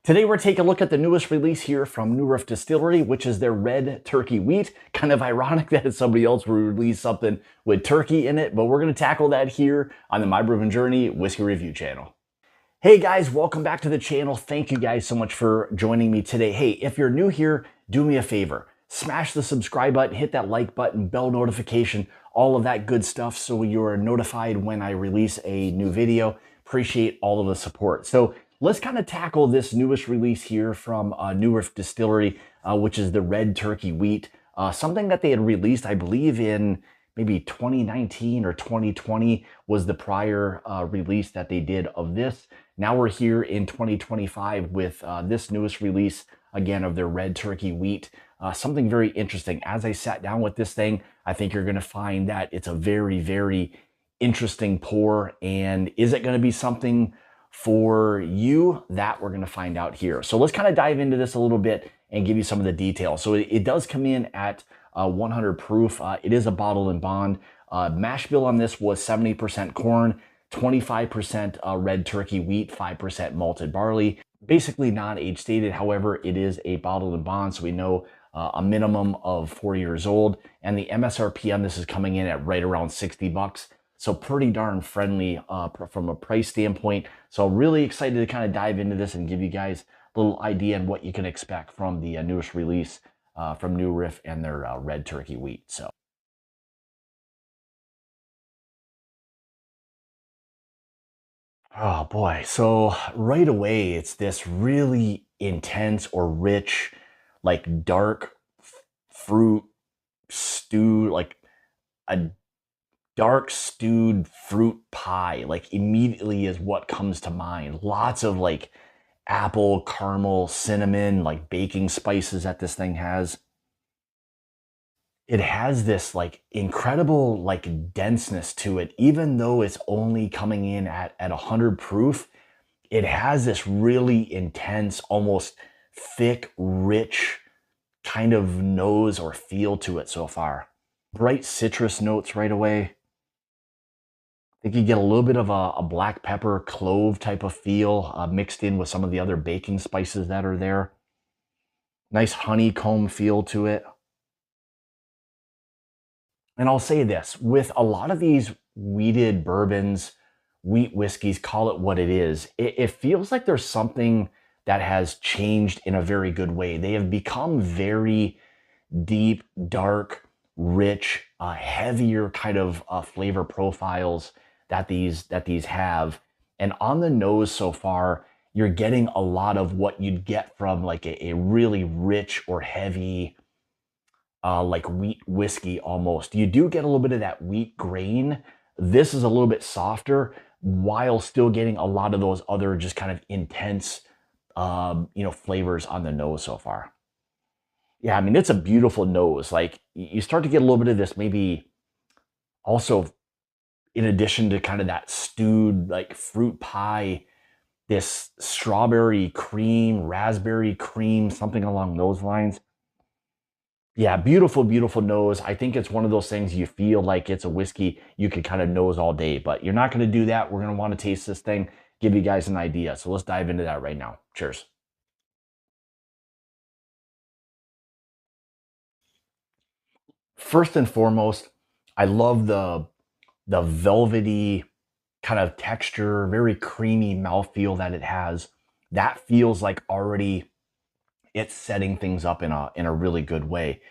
Today we're taking a look at the newest release here from New Riff Distillery, which is their Red Turkey Wheat. Kind of ironic that somebody else will release something with turkey in it, but we're going to tackle that here on the My Bourbon Journey Whiskey Review channel. Hey guys, welcome back to the channel. Thank you guys so much for joining me today. Hey, if you're new here, do me a favor. Smash the subscribe button, hit that like button, bell notification, all of that good stuff so you're notified when I release a new video. Appreciate all of the support. So let's kind of tackle this newest release here from New Riff Distillery, which is the Red Turkey Wheat. Something that they had released, I believe, in maybe 2019 or 2020 was the prior release that they did of this. Now we're here in 2025 with this newest release, again, of their Red Turkey Wheat. Something very interesting. As I sat down with this thing, I think you're going to find that it's a very, very interesting pour. And is it going to be something for you? That we're going to find out here. So let's kind of dive into this a little bit and give you some of the details. So it does come in at 100 proof. It is a bottle and bond. Mash bill on this was 70% corn, 25% red turkey wheat, 5% malted barley. Basically non-age stated. However, it is a bottle and bond, so we know a minimum of 4 years old. And the MSRP on this is coming in at right around 60 bucks. So pretty darn friendly from a price standpoint. So really excited to kind of dive into this and give you guys a little idea on what you can expect from the newest release from New Riff and their Red Turkey Wheat. So. Oh boy, so right away it's this really intense or rich, like dark fruit stew, like a dark stewed fruit pie, like immediately is what comes to mind. Lots of like apple, caramel, cinnamon, like baking spices that this thing has. It has this like incredible like denseness to it, even though it's only coming in at 100 proof. It has this really intense, almost thick, rich kind of nose or feel to it so far. Bright citrus notes right away. I think you get a little bit of a black pepper, clove type of feel mixed in with some of the other baking spices that are there. Nice honeycomb feel to it. And I'll say this, with a lot of these wheated bourbons, wheat whiskeys, call it what it is, it feels like there's something that has changed in a very good way. They have become very deep, dark, rich, heavier kind of flavor profiles that these have. And on the nose so far, you're getting a lot of what you'd get from like a really rich or heavy like wheat whiskey almost. You do get a little bit of that wheat grain. This is a little bit softer while still getting a lot of those other just kind of intense, flavors on the nose so far. Yeah, I mean, it's a beautiful nose. Like you start to get a little bit of this maybe also in addition to kind of that stewed like fruit pie, this strawberry cream, raspberry cream, something along those lines. Yeah, beautiful, beautiful nose. I think it's one of those things you feel like it's a whiskey you could kind of nose all day, but you're not going to do that. We're going to want to taste this thing, give you guys an idea. So let's dive into that right now. Cheers. First and foremost, I love the velvety kind of texture, very creamy mouthfeel that it has. That feels like already it's setting things up in a really good way.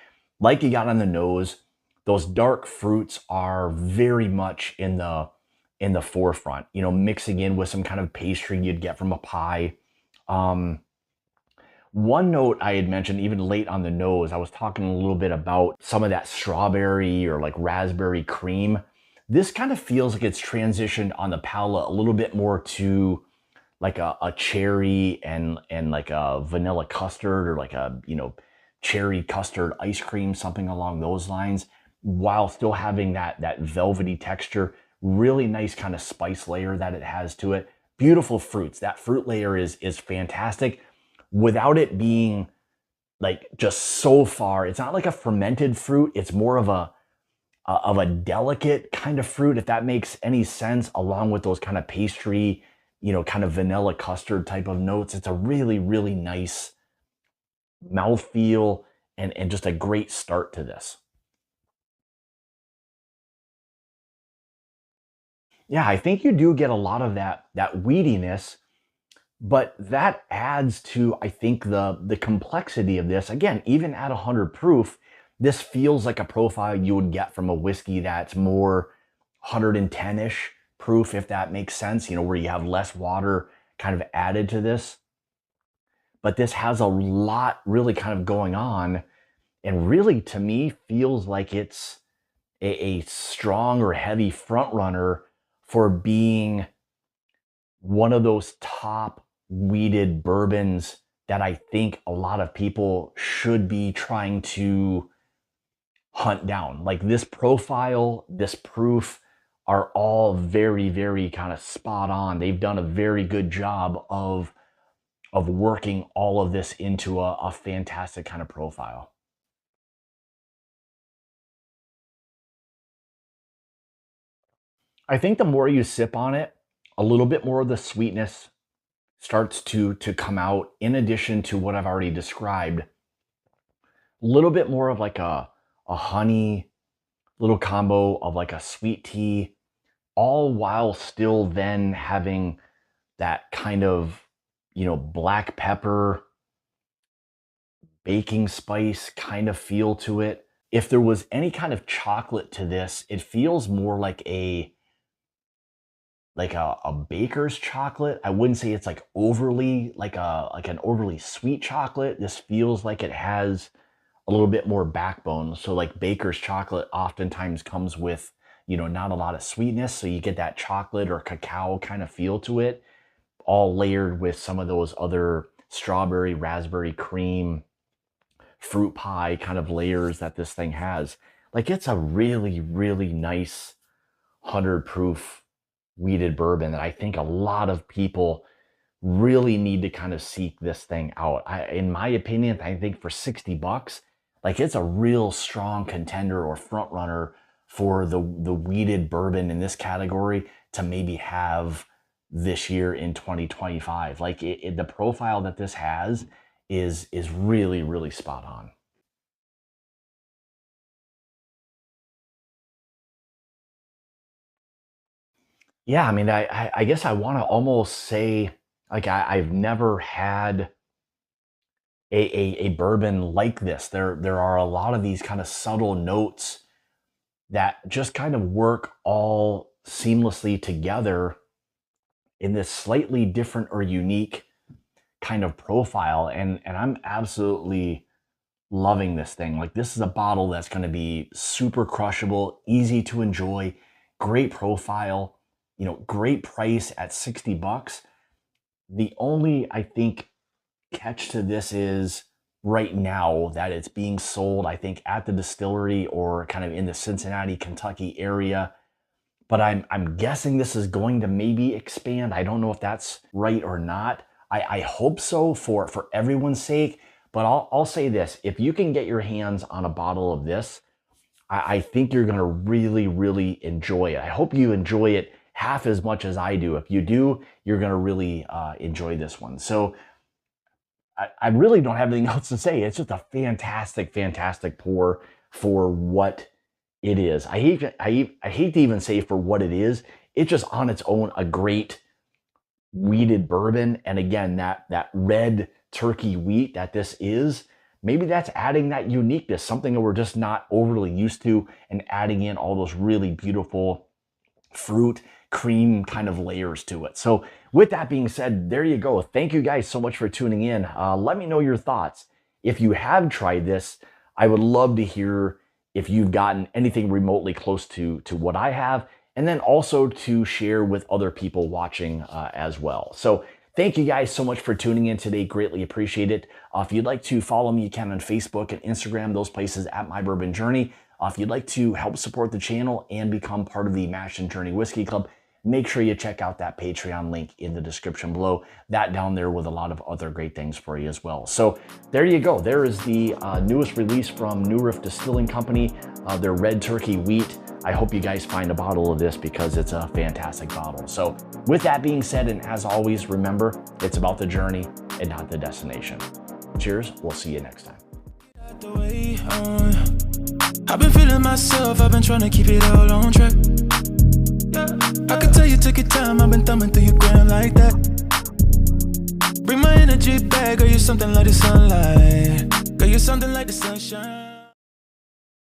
Like you got on the nose, those dark fruits are very much in the forefront, mixing in with some kind of pastry you'd get from a pie. One note I had mentioned even late on the nose, I was talking a little bit about some of that strawberry or like raspberry cream. This kind of feels like it's transitioned on the palate a little bit more to like a cherry and like a vanilla custard or like a, cherry custard ice cream, something along those lines, while still having that velvety texture, really nice kind of spice layer that it has to it. Beautiful fruits. That fruit layer is fantastic without it being like just so far. It's not like a fermented fruit. It's more of a delicate kind of fruit, if that makes any sense, along with those kind of pastry, you know, kind of vanilla custard type of notes. It's a really, really nice mouthfeel and just a great start to this. Yeah, I think you do get a lot of that wheatiness, but that adds to, I think, the complexity of this. Again, even at 100 proof, this feels like a profile you would get from a whiskey that's more 110-ish proof, if that makes sense, you know, where you have less water kind of added to this. But this has a lot really kind of going on, and really to me feels like it's a strong or heavy front runner for being one of those top weeded bourbons that I think a lot of people should be trying to hunt down. Like this profile, this proof are all very, very kind of spot on. They've done a very good job of working all of this into a fantastic kind of profile. I think the more you sip on it, a little bit more of the sweetness starts to come out in addition to what I've already described. A little bit more of like a honey little combo of like a sweet tea, all while still then having that kind of, you know, black pepper, baking spice kind of feel to it. If there was any kind of chocolate to this, it feels more like a baker's chocolate. I wouldn't say it's like overly like an overly sweet chocolate. This feels like it has a little bit more backbone. So like baker's chocolate oftentimes comes with, you know, not a lot of sweetness. So you get that chocolate or cacao kind of feel to it, all layered with some of those other strawberry, raspberry cream, fruit pie kind of layers that this thing has. Like it's a really, really nice 100 proof wheated bourbon that I think a lot of people really need to kind of seek this thing out. In my opinion, I think for 60 bucks, like it's a real strong contender or front runner for the wheated bourbon in this category to maybe have this year in 2025. Like the profile that this has is really, really spot on. Yeah, I mean, I guess I want to almost say like I've never had a bourbon like this. There are a lot of these kind of subtle notes that just kind of work all seamlessly together in this slightly different or unique kind of profile. And I'm absolutely loving this thing. Like this is a bottle that's going to be super crushable, easy to enjoy, great profile, you know, great price at 60 bucks. The only, I think, catch to this is right now that it's being sold, I think, at the distillery or kind of in the Cincinnati, Kentucky area. But I'm guessing this is going to maybe expand. I don't know if that's right or not. I hope so for everyone's sake. But I'll say this: if you can get your hands on a bottle of this, I think you're gonna really, really enjoy it. I hope you enjoy it half as much as I do. If you do, you're gonna really enjoy this one. So I really don't have anything else to say. It's just a fantastic, fantastic pour for what it is. I hate to even say for what it is. It's just on its own a great wheated bourbon. And again, that red turkey wheat that this is, maybe that's adding that uniqueness, something that we're just not overly used to, and adding in all those really beautiful fruit, cream kind of layers to it. So with that being said, there you go. Thank you guys so much for tuning in. Let me know your thoughts. If you have tried this, I would love to hear if you've gotten anything remotely close to what I have, and then also to share with other people watching as well. So thank you guys so much for tuning in today. Greatly appreciate it. If you'd like to follow me, you can on Facebook and Instagram, those places at My Bourbon Journey. If you'd like to help support the channel and become part of the Mash and Journey Whiskey Club, make sure you check out that Patreon link in the description below. That down there with a lot of other great things for you as well. So there you go. There is the newest release from New Riff Distilling Company, their Red Turkey Wheat. I hope you guys find a bottle of this because it's a fantastic bottle. So with that being said, and as always, remember, it's about the journey and not the destination. Cheers, we'll see you next time. I've been feeling myself, I've been trying to keep it all on track. I can tell you took your time, I've been thumbing through your gram like that. Bring my energy back, girl, you're something like the sunlight. Girl, you're something like the sunshine.